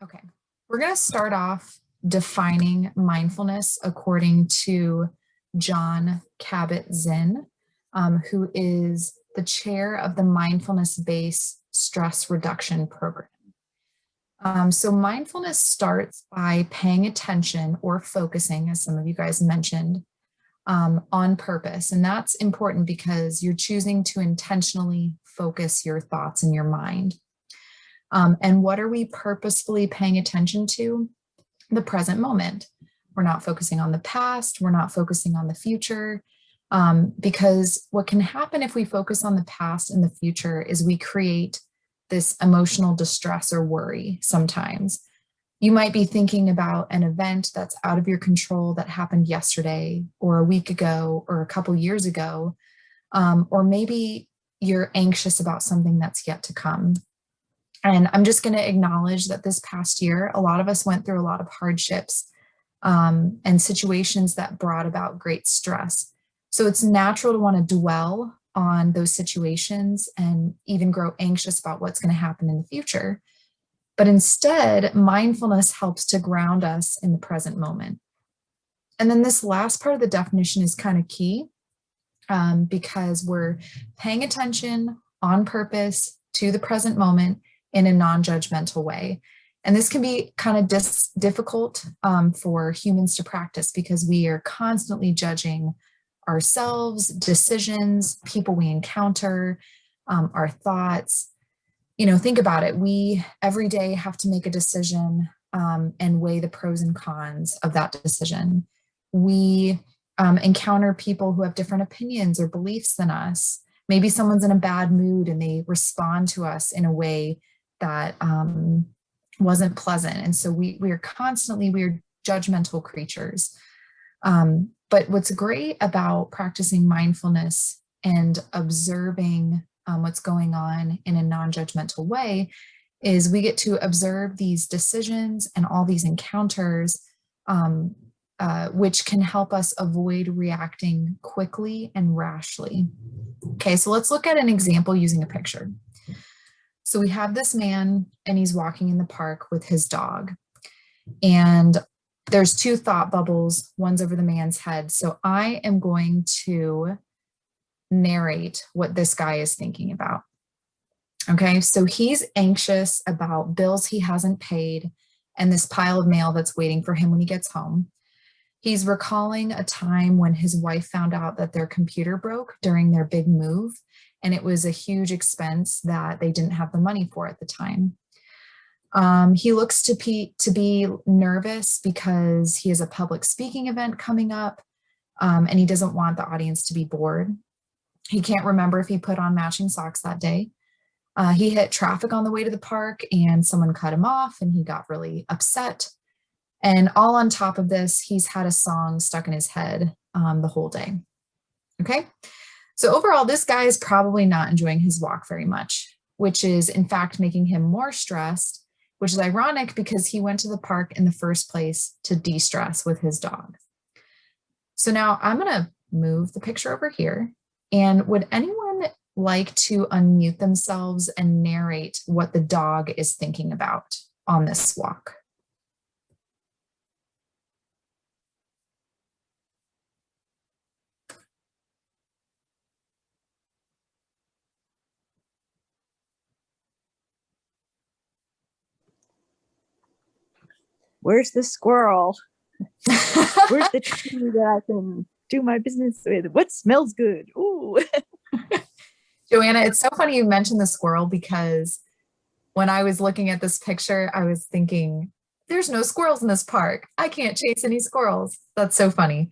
Okay, we're going to start off defining mindfulness according to John Kabat-Zinn, who is the chair of the mindfulness-based stress reduction program. So mindfulness starts by paying attention or focusing, as some of you guys mentioned, on purpose. And that's important because you're choosing to intentionally focus your thoughts in your mind. And what are we purposefully paying attention to? The present moment. We're not focusing on the past. We're not focusing on the future. Because what can happen if we focus on the past and the future is we create this emotional distress or worry sometimes. You might be thinking about an event that's out of your control that happened yesterday or a week ago or a couple years ago. Or maybe you're anxious about something that's yet to come. And I'm just going to acknowledge that this past year, a lot of us went through a lot of hardships and situations that brought about great stress. So it's natural to want to dwell on those situations and even grow anxious about what's going to happen in the future. But instead, mindfulness helps to ground us in the present moment. And then this last part of the definition is kind of key because we're paying attention on purpose to the present moment in a non-judgmental way. And this can be kind of difficult for humans to practice because we are constantly judging ourselves, decisions, people we encounter, our thoughts. You know, think about it. We every day have to make a decision and weigh the pros and cons of that decision. We encounter people who have different opinions or beliefs than us. Maybe someone's in a bad mood and they respond to us in a way that wasn't pleasant. And so we're judgmental creatures. But what's great about practicing mindfulness and observing what's going on in a non-judgmental way is we get to observe these decisions and all these encounters, which can help us avoid reacting quickly and rashly. Okay, so let's look at an example using a picture. So we have this man and he's walking in the park with his dog. And there's two thought bubbles, one's over the man's head. So I am going to narrate what this guy is thinking about. Okay, so he's anxious about bills he hasn't paid and this pile of mail that's waiting for him when he gets home. He's recalling a time when his wife found out that their computer broke during their big move, and it was a huge expense that they didn't have the money for at the time. He looks to be nervous because he has a public speaking event coming up, and he doesn't want the audience to be bored. He can't remember if he put on matching socks that day. He hit traffic on the way to the park and someone cut him off and he got really upset. And all on top of this, he's had a song stuck in his head the whole day. Okay, so overall, this guy is probably not enjoying his walk very much, which is in fact making him more stressed, which is ironic because he went to the park in the first place to de-stress with his dog. So now I'm going to move the picture over here. And would anyone like to unmute themselves and narrate what the dog is thinking about on this walk? Where's the squirrel? Where's the tree that I can do my business with? What smells good? Ooh. Joanna, it's so funny you mentioned the squirrel because when I was looking at this picture, I was thinking, there's no squirrels in this park. I can't chase any squirrels. That's so funny.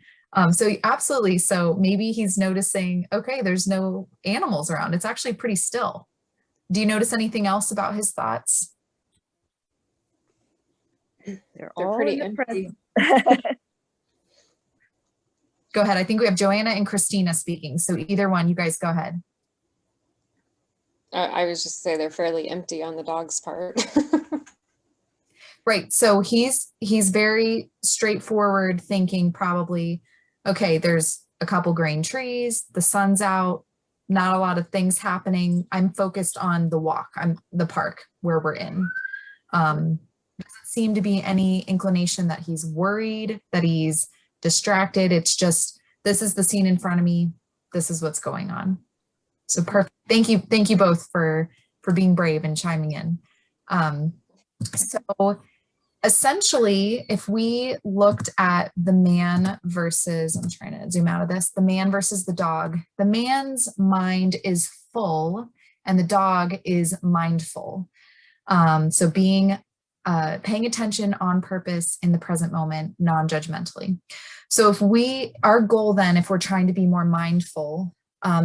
So absolutely. So maybe he's noticing, okay, there's no animals around. It's actually pretty still. Do you notice anything else about his thoughts? They're all pretty empty. Go ahead. I think we have Joanna and Christina speaking. So either one, you guys go ahead. I was just say they're fairly empty on the dog's part. Right. So he's very straightforward thinking probably, okay, there's a couple green trees, the sun's out, not a lot of things happening. I'm focused on the walk, the park where we're in. Doesn't seem to be any inclination that he's worried, that he's distracted. It's just, this is the scene in front of me. This is what's going on. So perfect. Thank you. Thank you both for being brave and chiming in. So essentially, if we looked at the man versus, I'm trying to zoom out of this, the man versus the dog, the man's mind is full and the dog is mindful. So paying attention on purpose in the present moment, non-judgmentally. So our goal then, if we're trying to be more mindful,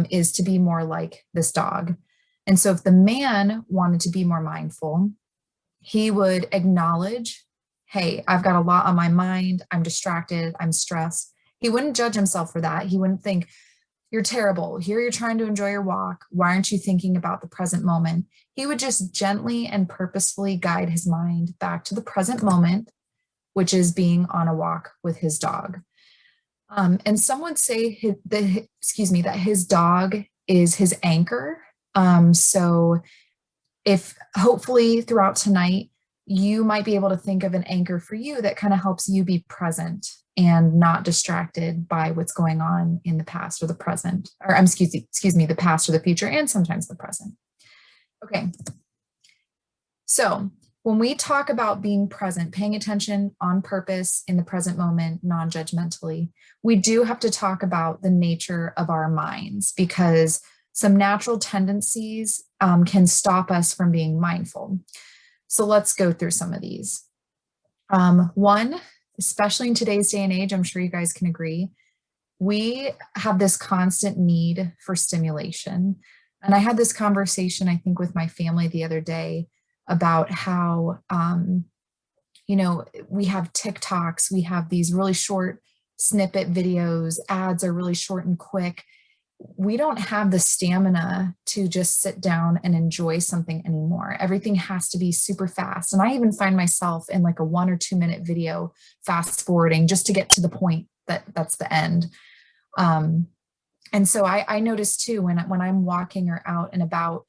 is to be more like this dog. And so if the man wanted to be more mindful, he would acknowledge, hey, I've got a lot on my mind. I'm distracted. I'm stressed. He wouldn't judge himself for that. He wouldn't think, you're terrible. Here you're trying to enjoy your walk. Why aren't you thinking about the present moment? He would just gently and purposefully guide his mind back to the present moment, which is being on a walk with his dog. And some would say that his dog is his anchor. So if hopefully throughout tonight, you might be able to think of an anchor for you that kind of helps you be present and not distracted by what's going on in the past or the present, or excuse me, the past or the future, and sometimes the present. Okay. So when we talk about being present, paying attention on purpose in the present moment, non-judgmentally, we do have to talk about the nature of our minds, because some natural tendencies can stop us from being mindful. So let's go through some of these. One, especially in today's day and age, I'm sure you guys can agree, we have this constant need for stimulation. And I had this conversation, I think, with my family the other day about how, we have TikToks, we have these really short snippet videos, ads are really short and quick. We don't have the stamina to just sit down and enjoy something anymore. Everything has to be super fast. And I even find myself in like a 1 or 2 minute video, fast forwarding just to get to the point that's the end. And so I notice too, when I'm walking or out and about,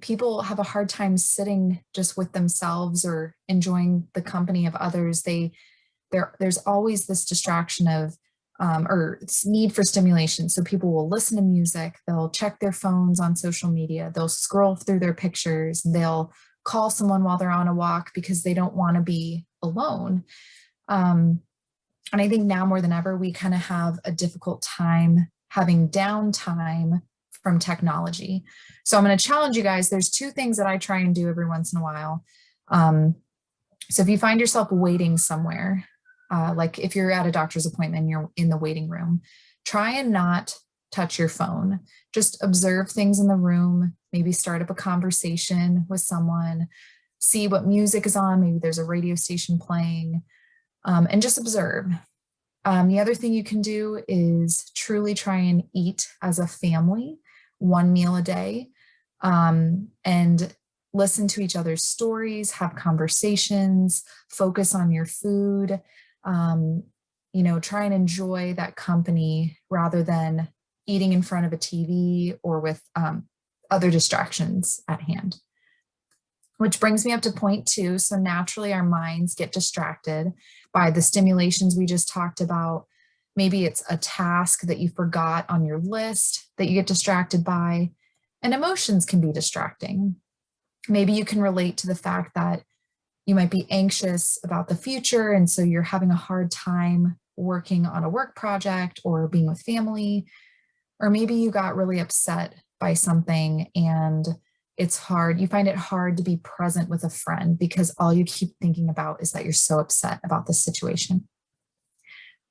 people have a hard time sitting just with themselves or enjoying the company of others. There's always this distraction of or need for stimulation. So people will listen to music, they'll check their phones on social media, they'll scroll through their pictures, they'll call someone while they're on a walk because they don't want to be alone. And I think now more than ever, we kind of have a difficult time having downtime from technology. So I'm going to challenge you guys. There's 2 things that I try and do every once in a while. So if you find yourself waiting somewhere, like if you're at a doctor's appointment, you're in the waiting room, try and not touch your phone. Just observe things in the room, maybe start up a conversation with someone, see what music is on, maybe there's a radio station playing, and just observe. The other thing you can do is truly try and eat as a family, 1 meal a day, and listen to each other's stories, have conversations, focus on your food, try and enjoy that company rather than eating in front of a TV or with other distractions at hand. Which brings me up to point 2. So naturally our minds get distracted by the stimulations we just talked about. Maybe it's a task that you forgot on your list that you get distracted by, and emotions can be distracting. Maybe you can relate to the fact that you might be anxious about the future, and so you're having a hard time working on a work project or being with family. Or maybe you got really upset by something and it's hard. You find it hard to be present with a friend because all you keep thinking about is that you're so upset about the situation.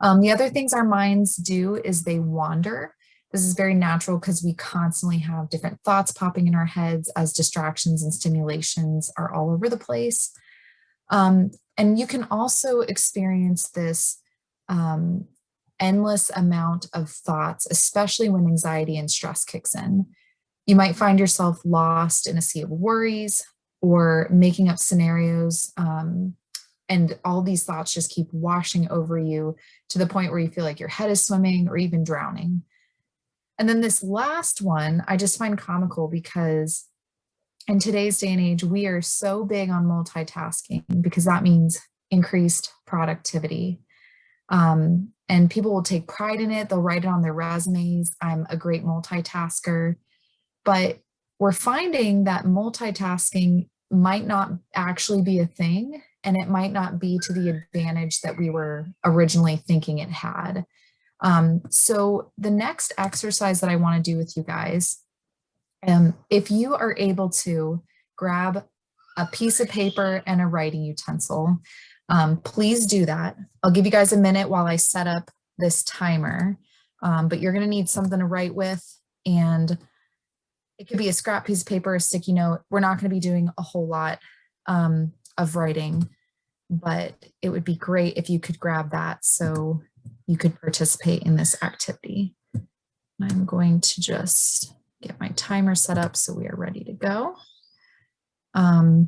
The other things our minds do is they wander. This is very natural because we constantly have different thoughts popping in our heads as distractions and stimulations are all over the place. And you can also experience this endless amount of thoughts, especially when anxiety and stress kicks in. You might find yourself lost in a sea of worries or making up scenarios, and all these thoughts just keep washing over you to the point where you feel like your head is swimming or even drowning. And then this last one, I just find comical because in today's day and age, we are so big on multitasking because that means increased productivity. And people will take pride in it. They'll write it on their resumes. I'm a great multitasker. But we're finding that multitasking might not actually be a thing, and it might not be to the advantage that we were originally thinking it had. So the next exercise that I want to do with you guys, if you are able to grab a piece of paper and a writing utensil, please do that. I'll give you guys a minute while I set up this timer, but you're going to need something to write with, and it could be a scrap piece of paper, a sticky note. We're not going to be doing a whole lot of writing, but it would be great if you could grab that so you could participate in this activity. I'm going to just get my timer set up so we are ready to go. And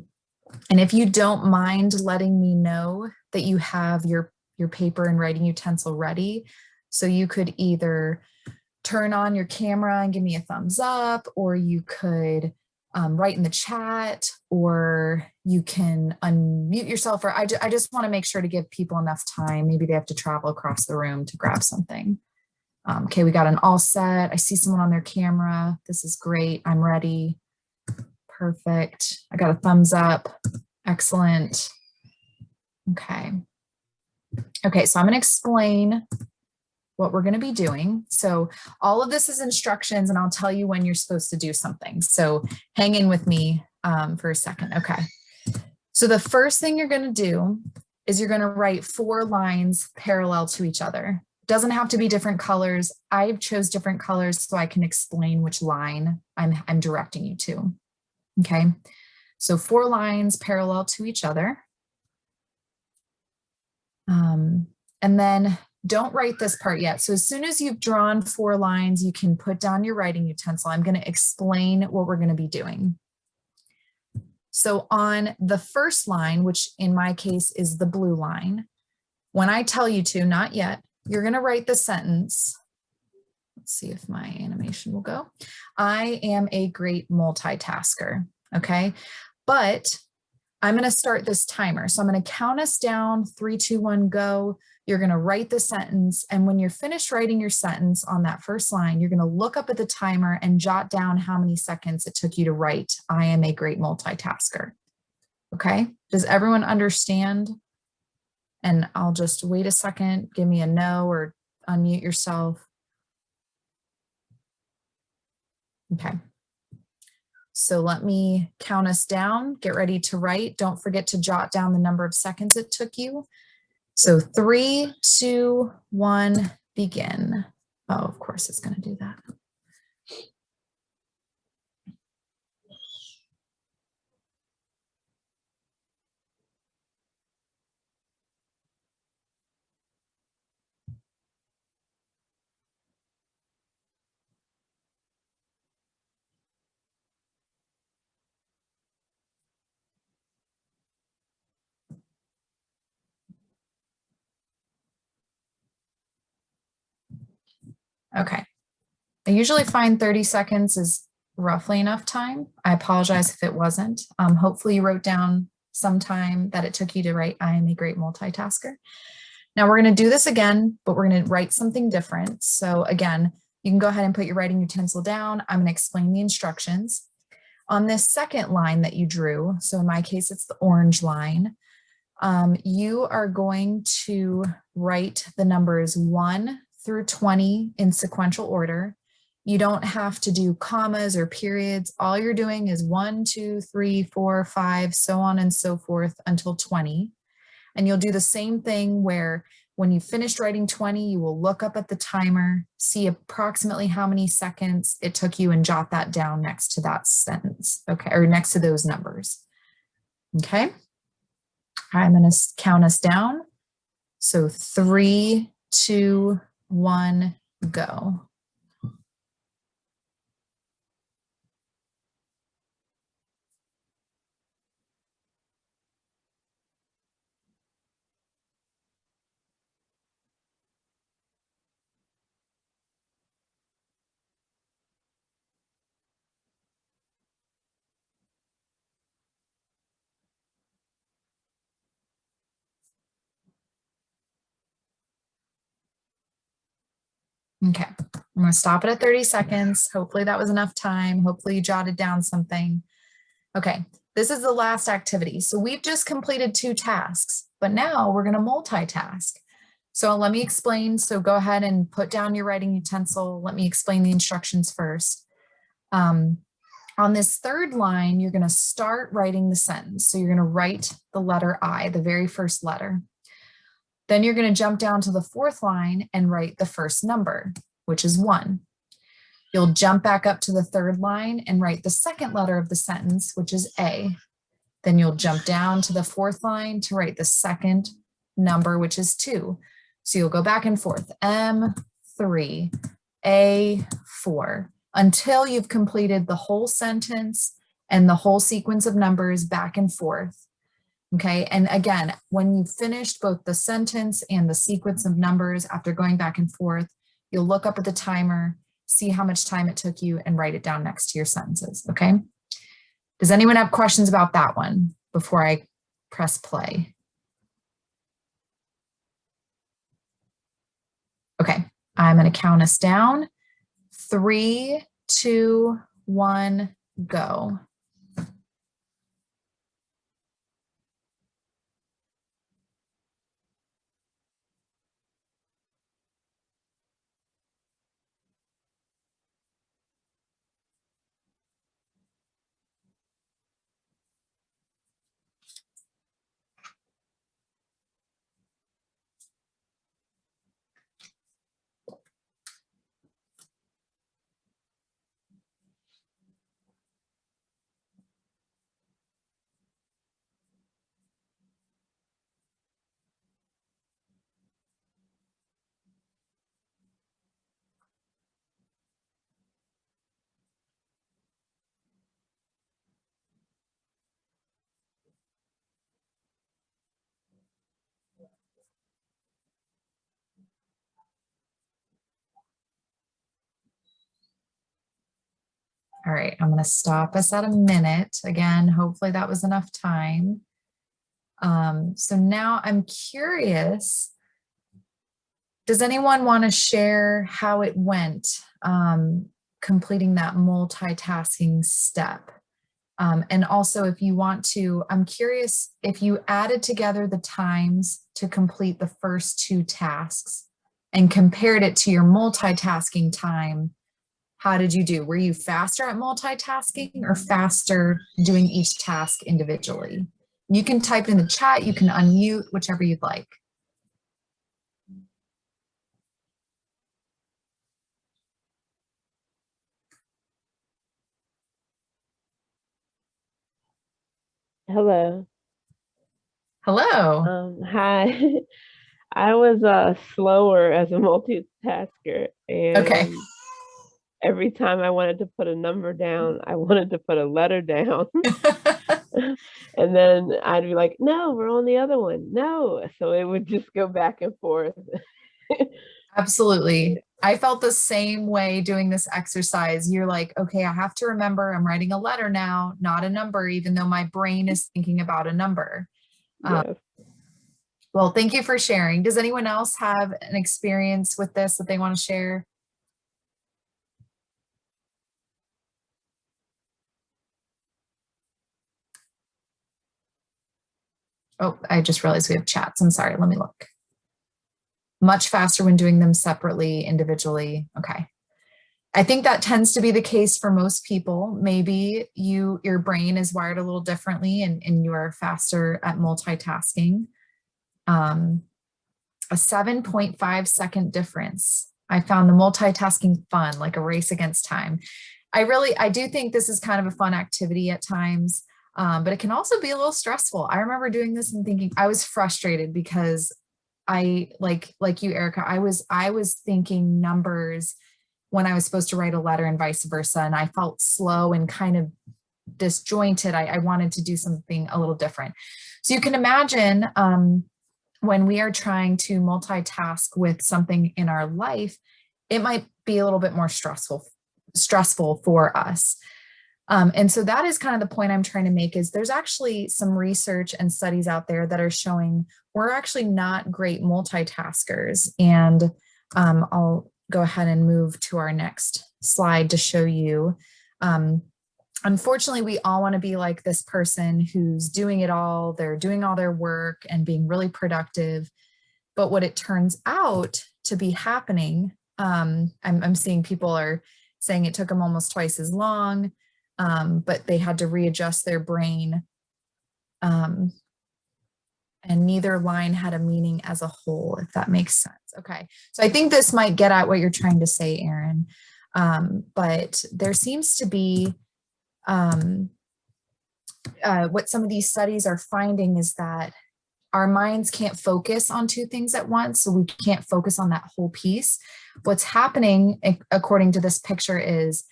if you don't mind letting me know that you have your paper and writing utensil ready, so you could either turn on your camera and give me a thumbs up, or you could write in the chat, or you can unmute yourself, or I just want to make sure to give people enough time. Maybe they have to travel across the room to grab something. Okay, we got an all set. I see someone on their camera. This is great. I'm ready. Perfect. I got a thumbs up. Excellent. Okay. Okay, so I'm going to explain what we're going to be doing. So all of this is instructions, and I'll tell you when you're supposed to do something. So hang in with me for a second. Okay. So the first thing you're going to do is you're going to write 4 lines parallel to each other. Doesn't have to be different colors. I've chose different colors so I can explain which line I'm directing you to. Okay. So 4 lines parallel to each other. And then don't write this part yet. So as soon as you've drawn 4 lines, you can put down your writing utensil. I'm going to explain what we're going to be doing. So on the first line, which in my case is the blue line, when I tell you to, not yet, you're going to write the sentence. Let's see if my animation will go. I am a great multitasker. Okay. But I'm going to start this timer. So I'm going to count us down, 3, 2, 1, go. You're going to write the sentence. And when you're finished writing your sentence on that first line, you're going to look up at the timer and jot down how many seconds it took you to write, I am a great multitasker. Okay. Does everyone understand? And I'll just wait a second. Give me a no or unmute yourself. Okay. So let me count us down. Get ready to write. Don't forget to jot down the number of seconds it took you. So 3, 2, 1, begin. Oh, of course it's going to do that. Okay. I usually find 30 seconds is roughly enough time. I apologize if it wasn't. Hopefully you wrote down some time that it took you to write, I am a great multitasker. Now we're going to do this again, but we're going to write something different. So again, you can go ahead and put your writing utensil down. I'm going to explain the instructions. On this second line that you drew, so in my case, it's the orange line, you are going to write the numbers 1 through 20 in sequential order. You don't have to do commas or periods. All you're doing is 1, 2, 3, 4, 5, so on and so forth until 20. And you'll do the same thing where when you finished writing 20, you will look up at the timer, see approximately how many seconds it took you, and jot that down next to that sentence, okay, or next to those numbers. Okay. I'm going to count us down. So 3, 2, 1, go. Okay, I'm going to stop it at 30 seconds. Hopefully that was enough time. Hopefully you jotted down something. Okay, this is the last activity. So we've just completed 2 tasks, but now we're going to multitask. So let me explain. So go ahead and put down your writing utensil. Let me explain the instructions first. On this 3rd line, you're going to start writing the sentence. So you're going to write the letter I, the very first letter. Then you're going to jump down to the 4th line and write the first number, which is 1. You'll jump back up to the 3rd line and write the second letter of the sentence, which is A. Then you'll jump down to the 4th line to write the second number, which is 2. So you'll go back and forth, M3, A4, until you've completed the whole sentence and the whole sequence of numbers back and forth. Okay, and again, when you've finished both the sentence and the sequence of numbers after going back and forth, you'll look up at the timer, see how much time it took you, and write it down next to your sentences, okay? Does anyone have questions about that one before I press play? Okay, I'm going to count us down. 3, 2, 1, go. All right, I'm going to stop us at a minute. Again, hopefully that was enough time. So now I'm curious, does anyone want to share how it went completing that multitasking step? And also if you want to, I'm curious if you added together the times to complete the first 2 tasks and compared it to your multitasking time, how did you do? Were you faster at multitasking or faster doing each task individually? You can type in the chat, you can unmute, whichever you'd like. Hello. Hello. Hi. I was slower as a multitasker, Okay. and every time I wanted to put a number down, I wanted to put a letter down. And then I'd be like, no, we're on the other one. No. So it would just go back and forth. Absolutely. I felt the same way doing this exercise. You're like, okay, I have to remember I'm writing a letter now, not a number, even though my brain is thinking about a number. Yes. Well, thank you for sharing. Does anyone else have an experience with this that they want to share? Oh, I just realized we have chats. I'm sorry. Let me look. Much faster when doing them separately, individually. Okay. I think that tends to be the case for most people. Maybe your brain is wired a little differently and you are faster at multitasking. A 7.5-second difference. I found the multitasking fun, like a race against time. I do think this is kind of a fun activity at times, but it can also be a little stressful. I remember doing this and thinking I was frustrated because I like you, Erica, I was thinking numbers when I was supposed to write a letter and vice versa. And I felt slow and kind of disjointed. I wanted to do something a little different. So you can imagine when we are trying to multitask with something in our life, it might be a little bit more stressful for us. And so that is kind of the point I'm trying to make is there's actually some research and studies out there that are showing we're actually not great multitaskers. And go ahead and move to our next slide to show you. Unfortunately, we all want to be like this person who's doing it all. They're doing all their work and being really productive. But what it turns out to be happening, I'm seeing people are saying it took them almost twice as long, but they had to readjust their brain. And neither line had a meaning as a whole, if that makes sense. Okay, so I think this might get at what you're trying to say, Erin. But there seems to be, what some of these studies are finding is that our minds can't focus on two things at once, so we can't focus on that whole piece. What's happening, according to this picture, is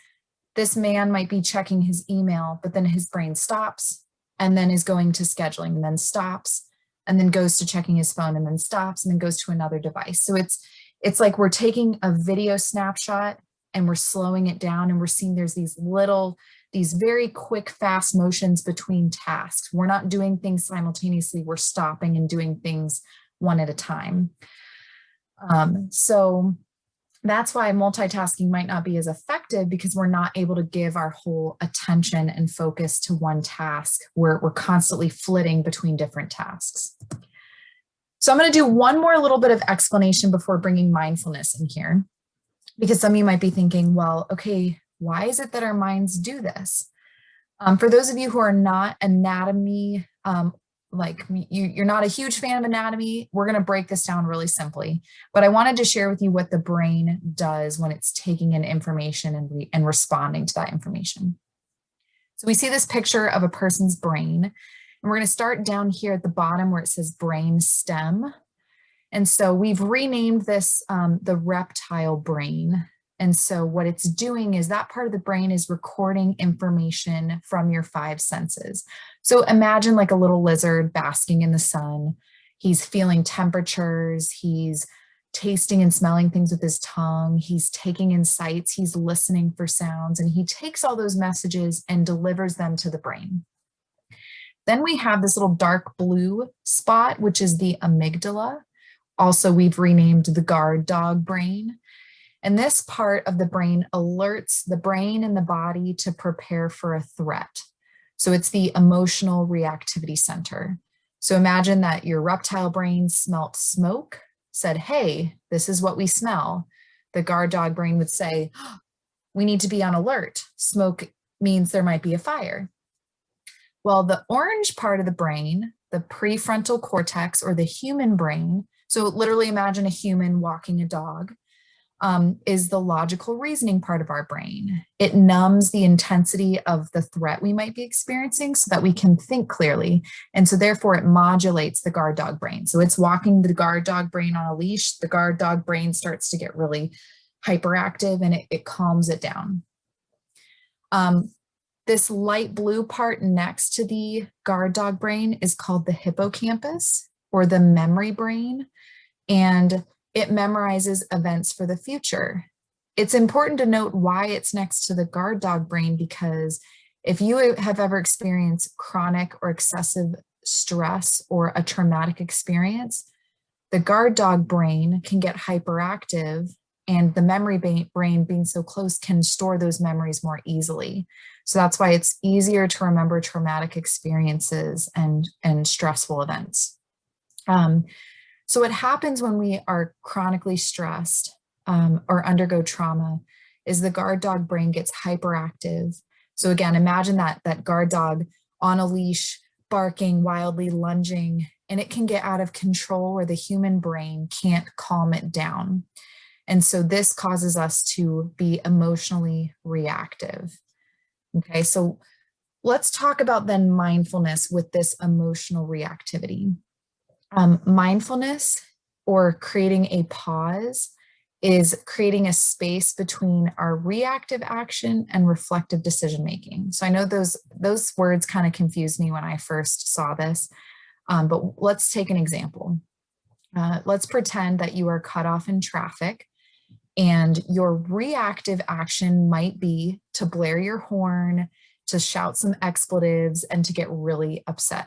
this man might be checking his email, but then his brain stops and then is going to scheduling and then stops and then goes to checking his phone and then stops and then goes to another device. So it's like we're taking a video snapshot and we're slowing it down, and we're seeing there's these very quick, fast motions between tasks. We're not doing things simultaneously. We're stopping and doing things one at a time. So that's why multitasking might not be as effective, because we're not able to give our whole attention and focus to one task. We're constantly flitting between different tasks. So I'm going to do one more little bit of explanation before bringing mindfulness in here, because some of you might be thinking, well, okay, why is it that our minds do this? For those of you who are not anatomy, like you're not a huge fan of anatomy, we're going to break this down really simply. But I wanted to share with you what the brain does when it's taking in information and responding to that information. So we see this picture of a person's brain, and we're going to start down here at the bottom where it says brain stem. And so we've renamed this the reptile brain. And so what it's doing is that part of the brain is recording information from your five senses. So imagine like a little lizard basking in the sun. He's feeling temperatures. He's tasting and smelling things with his tongue. He's taking in sights. He's listening for sounds. And he takes all those messages and delivers them to the brain. Then we have this little dark blue spot, which is the amygdala. Also, we've renamed the guard dog brain. And this part of the brain alerts the brain and the body to prepare for a threat. So it's the emotional reactivity center. So imagine that your reptile brain smelt smoke, said, hey, this is what we smell. The guard dog brain would say, oh, we need to be on alert. Smoke means there might be a fire. Well, the orange part of the brain, the prefrontal cortex or the human brain, so literally imagine a human walking a dog, is the logical reasoning part of our brain. It numbs the intensity of the threat we might be experiencing so that we can think clearly. And so therefore it modulates the guard dog brain. So it's walking the guard dog brain on a leash. The guard dog brain starts to get really hyperactive and it calms it down. This light blue part next to the guard dog brain is called the hippocampus or the memory brain. And it memorizes events for the future. It's important to note why it's next to the guard dog brain, because if you have ever experienced chronic or excessive stress or a traumatic experience, the guard dog brain can get hyperactive, and the memory brain being so close can store those memories more easily. So that's why it's easier to remember traumatic experiences and stressful events. So what happens when we are chronically stressed or undergo trauma is the guard dog brain gets hyperactive. So again, imagine that guard dog on a leash, barking, wildly lunging, and it can get out of control where the human brain can't calm it down. And so this causes us to be emotionally reactive. Okay, so let's talk about then mindfulness with this emotional reactivity. Mindfulness, or creating a pause, is creating a space between our reactive action and reflective decision making. So I know those words kind of confused me when I first saw this, but let's take an example. Let's pretend that you are cut off in traffic, and your reactive action might be to blare your horn, to shout some expletives, and to get really upset.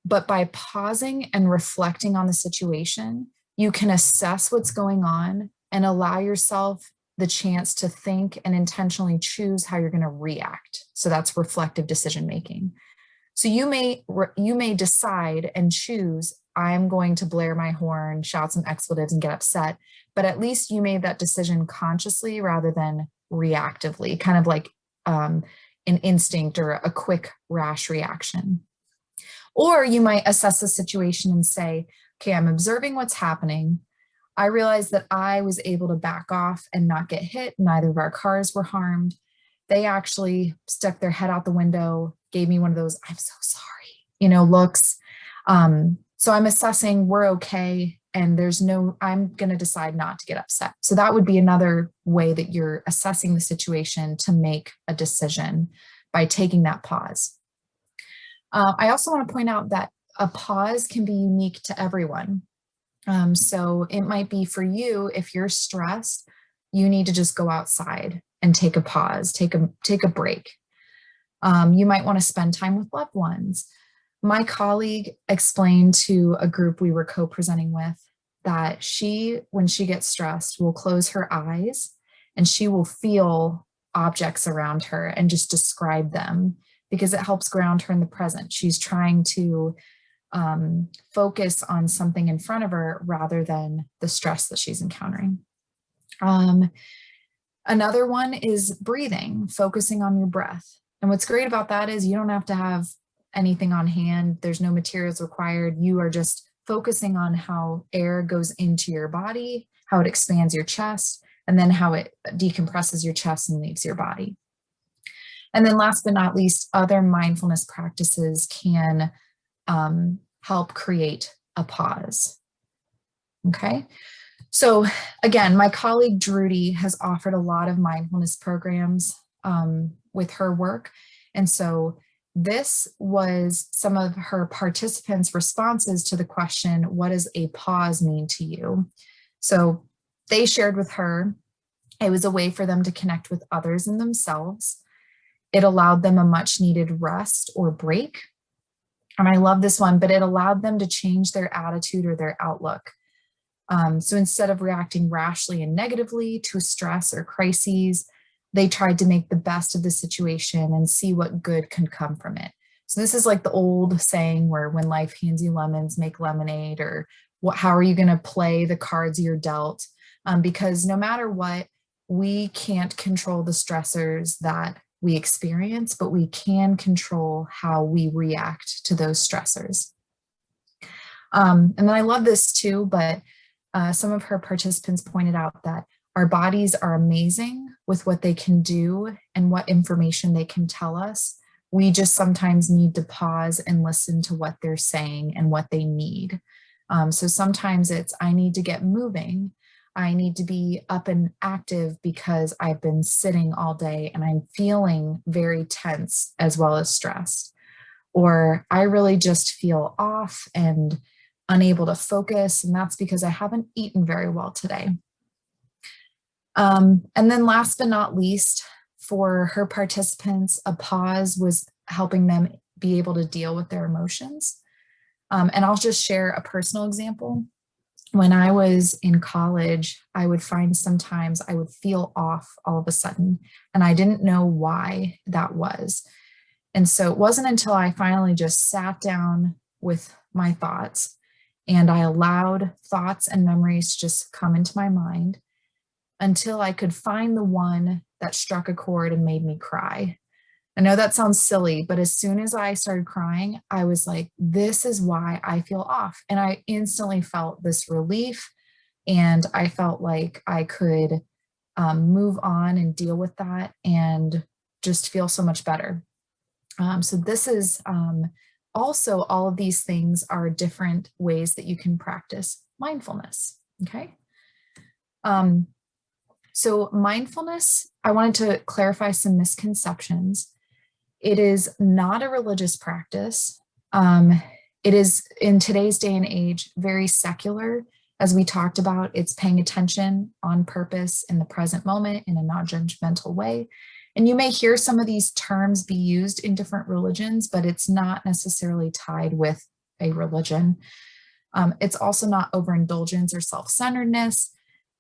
But by pausing and reflecting on the situation, you can assess what's going on and allow yourself the chance to think and intentionally choose how you're going to react. So that's reflective decision making. So you may decide and choose, I'm going to blare my horn, shout some expletives, and get upset. But at least you made that decision consciously rather than reactively, kind of like an instinct or a quick rash reaction. Or you might assess the situation and say, okay, I'm observing what's happening. I realized that I was able to back off and not get hit. Neither of our cars were harmed. They actually stuck their head out the window, gave me one of those, I'm so sorry, looks. So I'm assessing we're okay. And I'm going to decide not to get upset. So that would be another way that you're assessing the situation to make a decision by taking that pause. I also want to point out that a pause can be unique to everyone. So it might be for you, if you're stressed, you need to just go outside and take a pause, take a break. You might want to spend time with loved ones. My colleague explained to a group we were co-presenting with that when she gets stressed, will close her eyes and she will feel objects around her and just describe them because it helps ground her in the present. She's trying to focus on something in front of her rather than the stress that she's encountering. Another one is breathing, focusing on your breath. And what's great about that is you don't have to have anything on hand. There's no materials required. You are just focusing on how air goes into your body, how it expands your chest, and then how it decompresses your chest and leaves your body. And then last but not least, other mindfulness practices can help create a pause. Okay. So again, my colleague Drudy has offered a lot of mindfulness programs with her work. And so this was some of her participants' responses to the question, what does a pause mean to you? So they shared with her, it was a way for them to connect with others and themselves. It allowed them a much needed rest or break. And I love this one, but it allowed them to change their attitude or their outlook. So instead of reacting rashly and negatively to stress or crises, they tried to make the best of the situation and see what good can come from it. So this is like the old saying where when life hands you lemons, make lemonade, or how are you going to play the cards you're dealt? Because no matter what, we can't control the stressors that we experience, but we can control how we react to those stressors. And then I love this too, but some of her participants pointed out that our bodies are amazing with what they can do and what information they can tell us. We just sometimes need to pause and listen to what they're saying and what they need. So sometimes it's, I need to get moving. I need to be up and active because I've been sitting all day and I'm feeling very tense as well as stressed. Or I really just feel off and unable to focus, and that's because I haven't eaten very well today. And then last but not least, for her participants, a pause was helping them be able to deal with their emotions. And I'll just share a personal example. When I was in college, I would find sometimes I would feel off all of a sudden, and I didn't know why that was. And so it wasn't until I finally just sat down with my thoughts and I allowed thoughts and memories to just come into my mind until I could find the one that struck a chord and made me cry. I know that sounds silly, but as soon as I started crying, I was like, this is why I feel off. And I instantly felt this relief, and I felt like I could move on and deal with that and just feel so much better. So this is also, all of these things are different ways that you can practice mindfulness, okay? So mindfulness, I wanted to clarify some misconceptions. It is not a religious practice. It is, in today's day and age, very secular. As we talked about, it's paying attention on purpose in the present moment in a non-judgmental way. And you may hear some of these terms be used in different religions, but it's not necessarily tied with a religion. It's also not overindulgence or self-centeredness.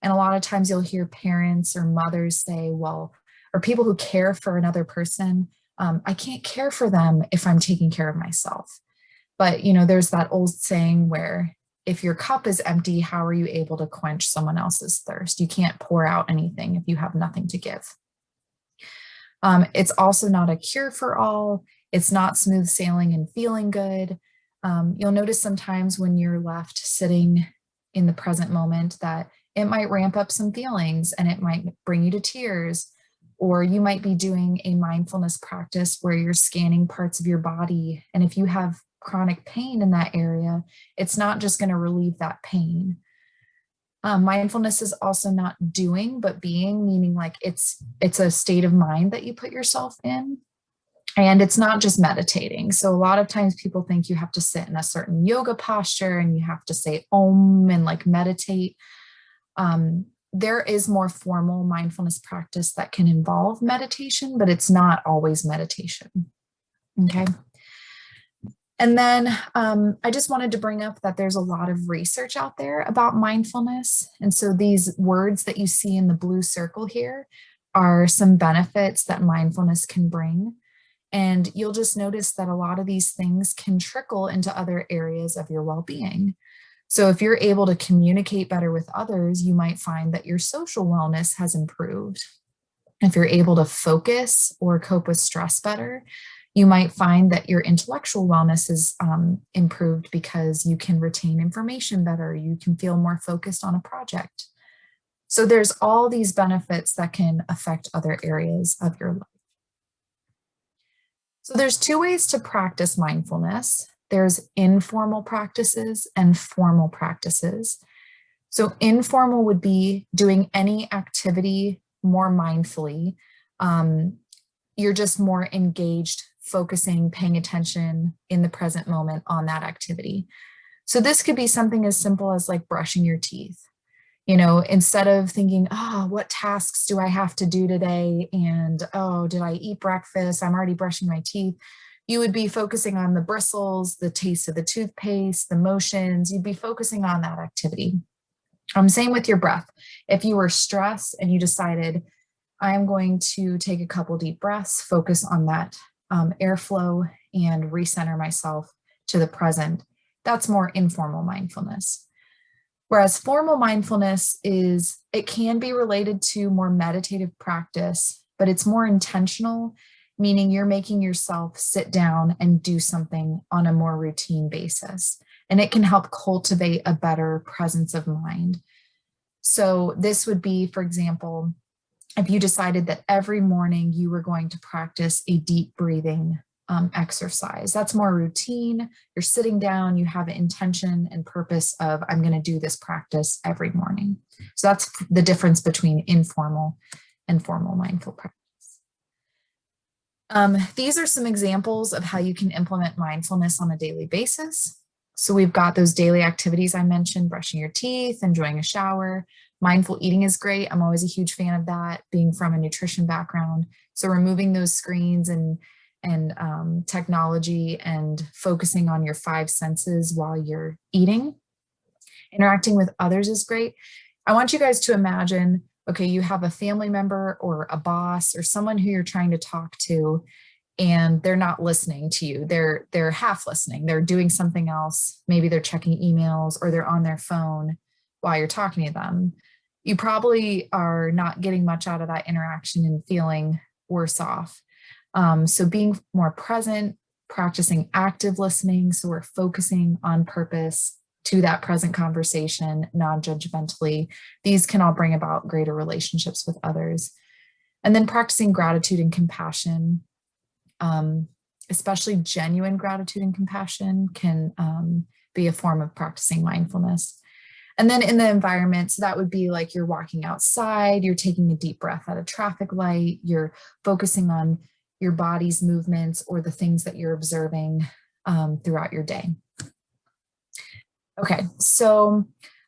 And a lot of times you'll hear parents or mothers say, well, or people who care for another person, I can't care for them if I'm taking care of myself. But, there's that old saying where if your cup is empty, how are you able to quench someone else's thirst? You can't pour out anything if you have nothing to give. It's also not a cure for all. It's not smooth sailing and feeling good. You'll notice sometimes when you're left sitting in the present moment that it might ramp up some feelings and it might bring you to tears, or you might be doing a mindfulness practice where you're scanning parts of your body. And if you have chronic pain in that area, it's not just going to relieve that pain. Mindfulness is also not doing, but being, meaning like it's a state of mind that you put yourself in. And it's not just meditating. So a lot of times people think you have to sit in a certain yoga posture and you have to say Om and like meditate. There is more formal mindfulness practice that can involve meditation, but it's not always meditation. Okay. And then I just wanted to bring up that there's a lot of research out there about mindfulness. And so these words that you see in the blue circle here are some benefits that mindfulness can bring. And you'll just notice that a lot of these things can trickle into other areas of your well-being. So if you're able to communicate better with others, you might find that your social wellness has improved. If you're able to focus or cope with stress better, you might find that your intellectual wellness is improved because you can retain information better. You can feel more focused on a project. So there's all these benefits that can affect other areas of your life. So there's two ways to practice mindfulness. There's informal practices and formal practices. So informal would be doing any activity more mindfully. You're just more engaged, focusing, paying attention in the present moment on that activity. So this could be something as simple as like brushing your teeth. Instead of thinking, what tasks do I have to do today? And, did I eat breakfast? I'm already brushing my teeth. You would be focusing on the bristles, the taste of the toothpaste, the motions. You'd be focusing on that activity. Same with your breath. If you were stressed and you decided, I'm going to take a couple deep breaths, focus on that airflow and recenter myself to the present, that's more informal mindfulness. Whereas formal mindfulness it can be related to more meditative practice, but it's more intentional, meaning you're making yourself sit down and do something on a more routine basis. And it can help cultivate a better presence of mind. So this would be, for example, if you decided that every morning you were going to practice a deep breathing exercise. That's more routine. You're sitting down, you have an intention and purpose of, I'm going to do this practice every morning. So that's the difference between informal and formal mindful practice. These are some examples of how you can implement mindfulness on a daily basis. So we've got those daily activities I mentioned, brushing your teeth, enjoying a shower. Mindful eating is great. I'm always a huge fan of that, being from a nutrition background. So removing those screens and technology and focusing on your 5 senses while you're eating. Interacting with others is great. I want you guys to imagine, okay, you have a family member or a boss or someone who you're trying to talk to, and they're not listening to you. They're half listening. They're doing something else. Maybe they're checking emails or they're on their phone while you're talking to them. You probably are not getting much out of that interaction and feeling worse off. So being more present, practicing active listening. So we're focusing on purpose to that present conversation, non-judgmentally. These can all bring about greater relationships with others. And then practicing gratitude and compassion, especially genuine gratitude and compassion can be a form of practicing mindfulness. And then in the environment, so that would be like you're walking outside, you're taking a deep breath at a traffic light, you're focusing on your body's movements or the things that you're observing throughout your day. Okay, so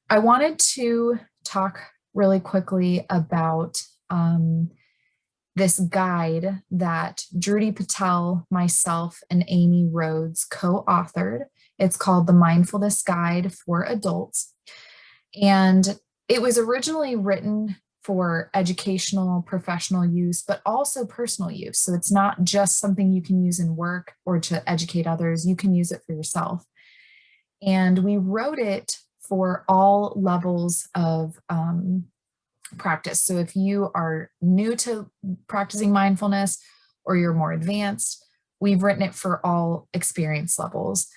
I wanted to talk really quickly about this guide that Drudy Patel, myself, and Amy Rhodes co-authored. It's called the Mindfulness Guide for Adults. And it was originally written for educational, professional use, but also personal use. So it's not just something you can use in work or to educate others. You can use it for yourself. And we wrote it for all levels of practice. So if you are new to practicing mindfulness or you're more advanced, we've written it for all experience levels.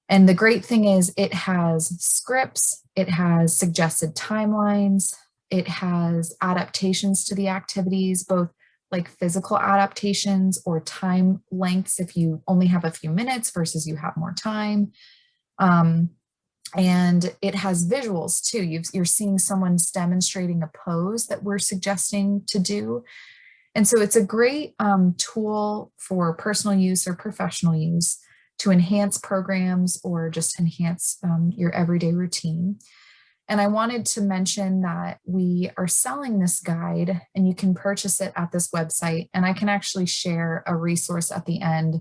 And the great thing is it has scripts, it has suggested timelines, it has adaptations to the activities, both like physical adaptations or time lengths if you only have a few minutes versus you have more time. And it has visuals too. You're seeing someone's demonstrating a pose that we're suggesting to do. And so it's a great tool for personal use or professional use to enhance programs or just enhance your everyday routine. And I wanted to mention that we are selling this guide and you can purchase it at this website. And I can actually share a resource at the end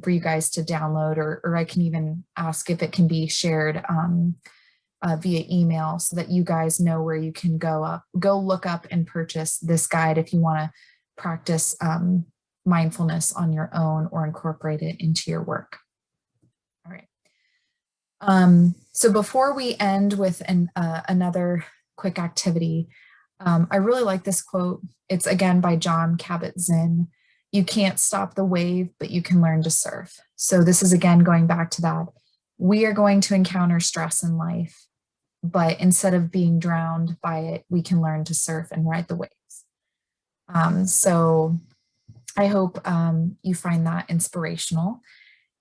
for you guys to download, or I can even ask if it can be shared via email so that you guys know where you can go look up and purchase this guide if you want to practice mindfulness on your own or incorporate it into your work. All right. So before we end with another quick activity, I really like this quote. It's again by Jon Kabat-Zinn. You can't stop the wave, but you can learn to surf. So this is again going back to that. We are going to encounter stress in life, but instead of being drowned by it, we can learn to surf and ride the waves. So I hope you find that inspirational.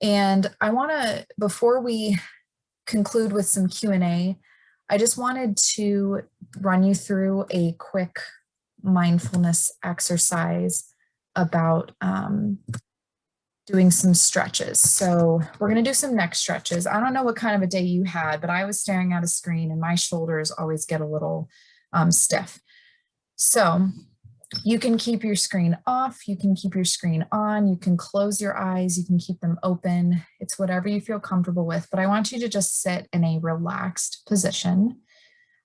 And I want to, before we conclude with some Q&A, I just wanted to run you through a quick mindfulness exercise about doing some stretches. So we're going to do some neck stretches. I don't know what kind of a day you had, but I was staring at a screen and my shoulders always get a little stiff. So you can keep your screen off, you can keep your screen on, you can close your eyes, you can keep them open. It's whatever you feel comfortable with, but I want you to just sit in a relaxed position.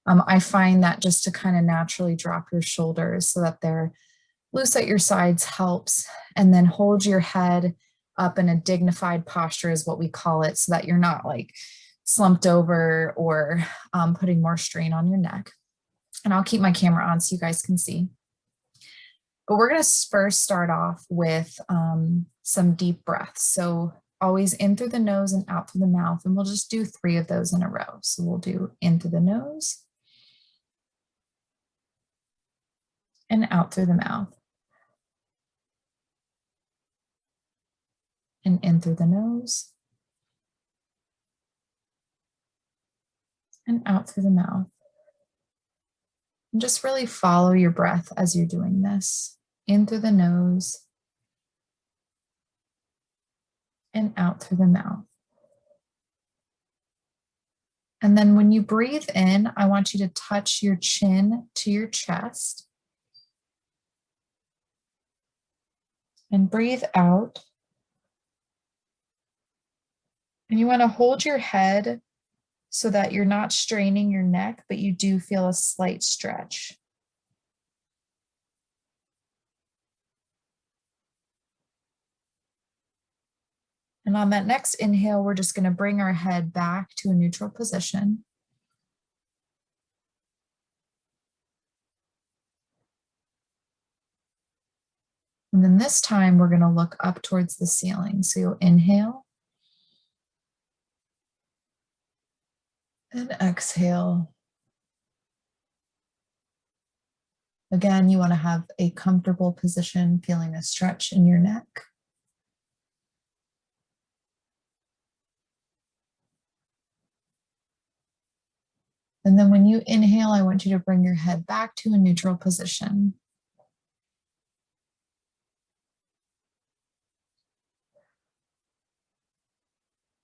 I find that just to kind of naturally drop your shoulders so that they're loose at your sides helps, and then hold your head up in a dignified posture is what we call it, so that you're not like slumped over or putting more strain on your neck. And I'll keep my camera on so you guys can see. But we're going to first start off with some deep breaths. So always in through the nose and out through the mouth, and we'll just do 3 of those in a row. So we'll do in through the nose and out through the mouth. And in through the nose and out through the mouth. And just really follow your breath as you're doing this. In through the nose and out through the mouth. And then when you breathe in, I want you to touch your chin to your chest. And breathe out. And you want to hold your head so that you're not straining your neck, but you do feel a slight stretch. And on that next inhale, we're just going to bring our head back to a neutral position. And then this time, we're going to look up towards the ceiling. So you'll inhale. And exhale. Again, you want to have a comfortable position, feeling a stretch in your neck. And then when you inhale, I want you to bring your head back to a neutral position.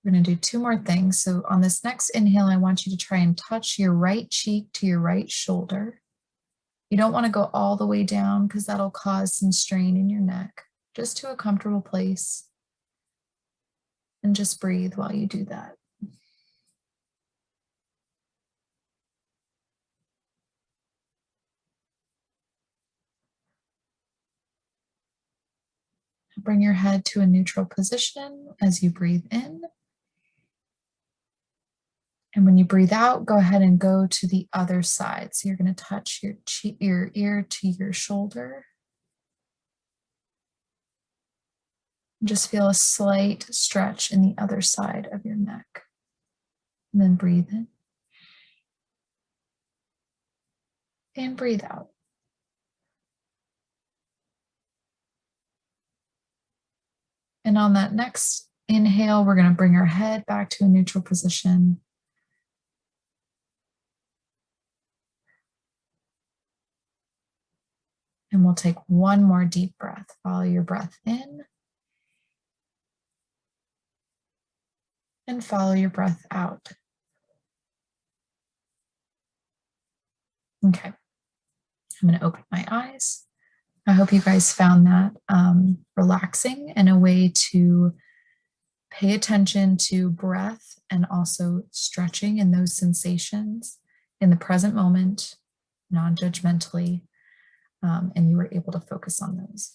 We're going to do 2 more things. So on this next inhale, I want you to try and touch your right cheek to your right shoulder. You don't want to go all the way down because that'll cause some strain in your neck. Just to a comfortable place. And just breathe while you do that. Bring your head to a neutral position as you breathe in. And when you breathe out, go ahead and go to the other side. So you're going to touch your ear to your shoulder. Just feel a slight stretch in the other side of your neck. And then breathe in. And breathe out. And on that next inhale, we're going to bring our head back to a neutral position. And we'll take one more deep breath. Follow your breath in. And follow your breath out. Okay. I'm going to open my eyes. I hope you guys found that relaxing and a way to pay attention to breath and also stretching and those sensations in the present moment, non-judgmentally, and you were able to focus on those.